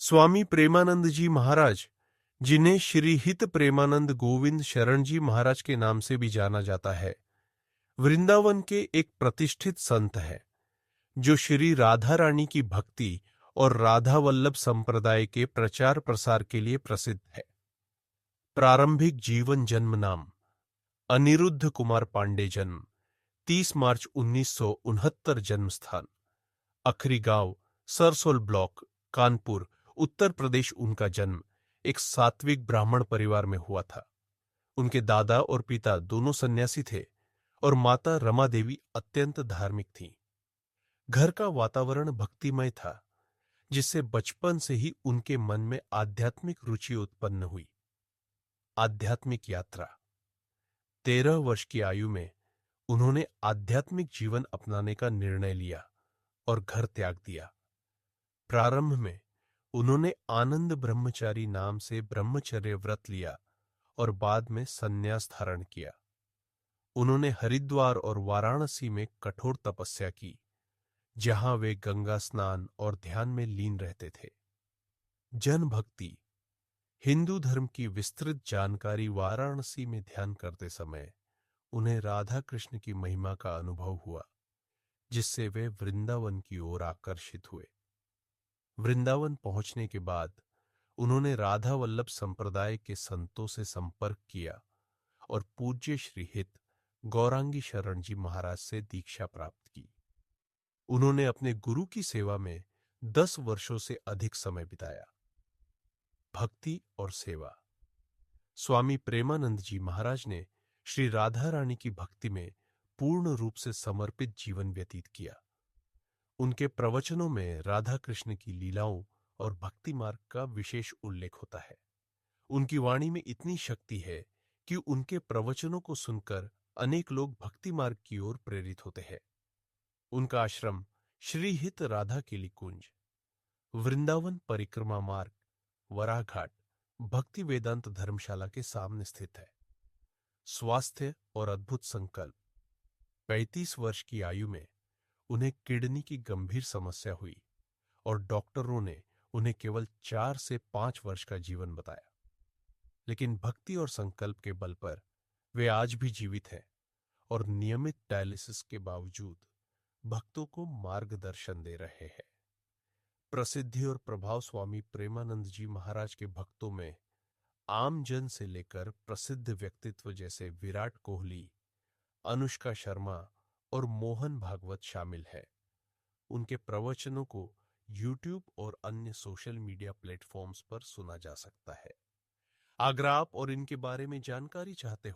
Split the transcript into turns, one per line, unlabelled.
स्वामी प्रेमानंद जी महाराज, जिन्हें श्री हित प्रेमानंद गोविंद शरण जी महाराज के नाम से भी जाना जाता है, वृंदावन के एक प्रतिष्ठित संत है जो श्री राधा रानी की भक्ति और राधा वल्लभ संप्रदाय के प्रचार प्रसार के लिए प्रसिद्ध है। प्रारंभिक जीवन जन्म नाम अनिरुद्ध कुमार पांडे, जन्म 30 मार्च 1969, जन्म स्थान अखरी गांव, सरसोल ब्लॉक, कानपुर, उत्तर प्रदेश। उनका जन्म एक सात्विक ब्राह्मण परिवार में हुआ था। उनके दादा और पिता दोनों सन्यासी थे और माता रमा देवी अत्यंत धार्मिक थीं। घर का वातावरण भक्तिमय था, जिससे बचपन से ही उनके मन में आध्यात्मिक रुचि उत्पन्न हुई। आध्यात्मिक यात्रा। 13 वर्ष की आयु में उन्होंने आध्यात्मिक जीवन अपनाने का निर्णय लिया और घर त्याग दिया। प्रारंभ में उन्होंने आनंद ब्रह्मचारी नाम से ब्रह्मचर्य व्रत लिया और बाद में संन्यास धारण किया। उन्होंने हरिद्वार और वाराणसी में कठोर तपस्या की, जहां वे गंगा स्नान और ध्यान में लीन रहते थे। जन भक्ति। हिंदू धर्म की विस्तृत जानकारी। वाराणसी में ध्यान करते समय उन्हें राधा कृष्ण की महिमा का अनुभव हुआ, जिससे वे वृंदावन की ओर आकर्षित हुए। वृंदावन पहुंचने के बाद उन्होंने राधा वल्लभ संप्रदाय के संतों से संपर्क किया और पूज्य श्री हित गौरांगी शरण जी महाराज से दीक्षा प्राप्त की। उन्होंने अपने गुरु की सेवा में 10 वर्षों से अधिक समय बिताया। भक्ति और सेवा। स्वामी प्रेमानंद जी महाराज ने श्री राधा रानी की भक्ति में पूर्ण रूप से समर्पित जीवन व्यतीत किया। उनके प्रवचनों में राधा कृष्ण की लीलाओं और भक्ति मार्ग का विशेष उल्लेख होता है। उनकी वाणी में इतनी शक्ति है कि उनके प्रवचनों को सुनकर अनेक लोग भक्ति मार्ग की ओर प्रेरित होते हैं। उनका आश्रम श्री हित राधा केली कुंज, वृंदावन परिक्रमा मार्ग, वराघाट, भक्ति वेदांत धर्मशाला के सामने स्थित है। स्वास्थ्य और अद्भुत संकल्प। 35 वर्ष की आयु में उन्हें किडनी की गंभीर समस्या हुई और डॉक्टरों ने उन्हें केवल 4 से 5 वर्ष का जीवन बताया। लेकिन भक्ति और संकल्प के बल पर वे आज भी जीवित हैं और नियमित डायलिसिस के बावजूद भक्तों को मार्गदर्शन दे रहे हैं। प्रसिद्धि और प्रभाव। स्वामी प्रेमानंद जी महाराज के भक्तों में आम जन से लेकर प्रसिद्ध व्यक्तित्व जैसे विराट कोहली, अनुष्का शर्मा और मोहन भागवत शामिल है। उनके प्रवचनों को YouTube और अन्य सोशल मीडिया प्लेटफॉर्म्स पर सुना जा सकता है। अगर आप और इनके बारे में जानकारी चाहते हो